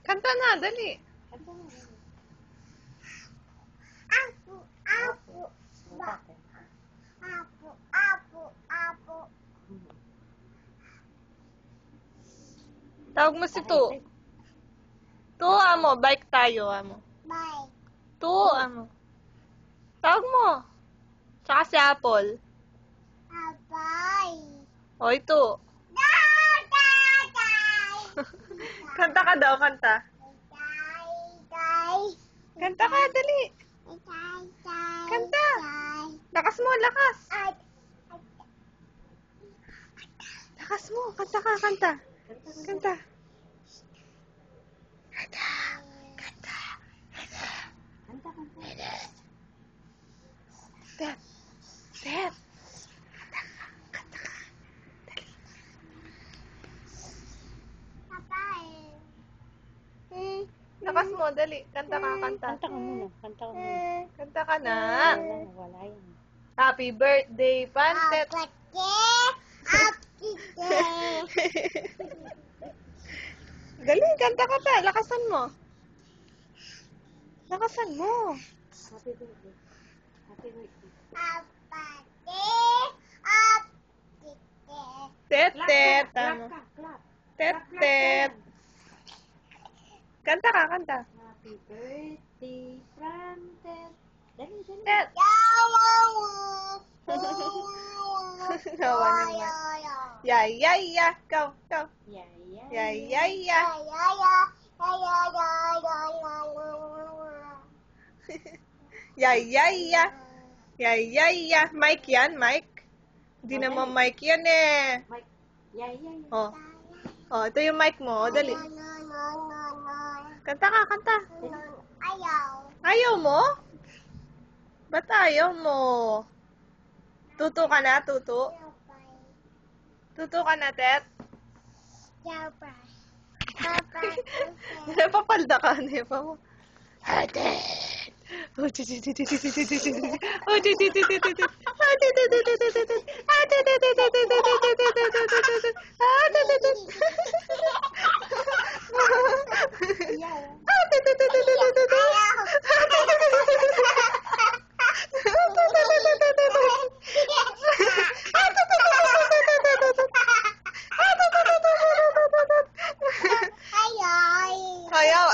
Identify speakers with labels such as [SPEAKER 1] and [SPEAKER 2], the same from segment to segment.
[SPEAKER 1] Kanta na, dali.
[SPEAKER 2] Kanta na.
[SPEAKER 3] Apo, apo,
[SPEAKER 2] Bakit?
[SPEAKER 3] apo, apo, apo.
[SPEAKER 1] Tawag mo si Tu. Tu, amo. Bike tayo, amo.
[SPEAKER 3] Bye.
[SPEAKER 1] Tu, amo. Tawag mo. Tsaka si Apple.
[SPEAKER 3] Bye.
[SPEAKER 1] Hoy, Tu. Kanta ka daw, kanta. Kanta ka, dali. Kanta. Lakas mo, lakas. Lakas mo, kanta ka, kanta. Kanta. Kanta. Kanta.
[SPEAKER 2] Kanta.
[SPEAKER 1] Step. Step. Lakas mo, dali. Kanta ka, kanta.
[SPEAKER 2] Kanta ka muna. Kanta ka muna.
[SPEAKER 1] Kanta ka na.
[SPEAKER 2] Wala yan.
[SPEAKER 1] Happy birthday, Pantet. Galing, kanta ka pa. Lakasan mo. Lakasan mo.
[SPEAKER 2] Happy birthday. Happy birthday.
[SPEAKER 1] Tet, tet.
[SPEAKER 2] Clap
[SPEAKER 1] Tama.
[SPEAKER 2] ka. Clap.
[SPEAKER 1] Tet, tet. Kanta ka, kanta.
[SPEAKER 2] Happy birthday, Frances. Dali, dali.
[SPEAKER 1] Tet. Nawa naman. Yay, yay, ya. Go, go.
[SPEAKER 2] Yeah.
[SPEAKER 1] Yay, yay, ya. Yay, yay, ya. Yay, yay, ya. Mic yan, mic. Hindi naman mic yan eh.
[SPEAKER 2] Mike. Yeah.
[SPEAKER 1] Oh. Oh, ito yung mic mo. Oh, dali. Kanta ka, kanta. Ayaw mo? Ba't ayaw mo? Tuto ka na, tuto. Tuto ka na, Tet. Napapalda ka, di ba mo? Tet! Oh, Ayaw.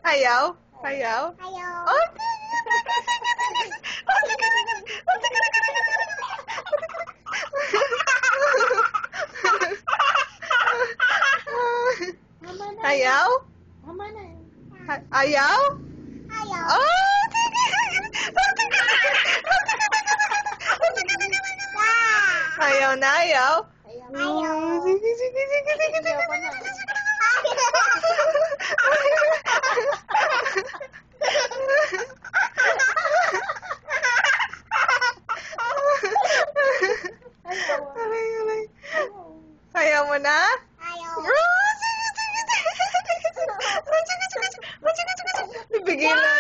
[SPEAKER 1] Ayaw. Ayaw. Oh, Ayaw?
[SPEAKER 2] Tama na.
[SPEAKER 1] Ayaw? Oh, ayaw na, ayaw. Sige.
[SPEAKER 2] Ayaw ka na.
[SPEAKER 1] Ayaw mo na? Bigyan na.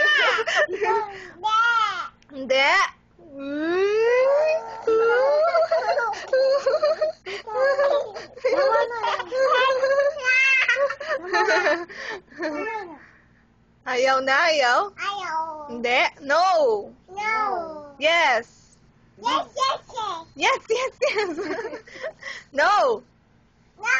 [SPEAKER 1] Hindi. Ayaw na, ayaw? Hindi. No. Yes. Yes. No.
[SPEAKER 3] No.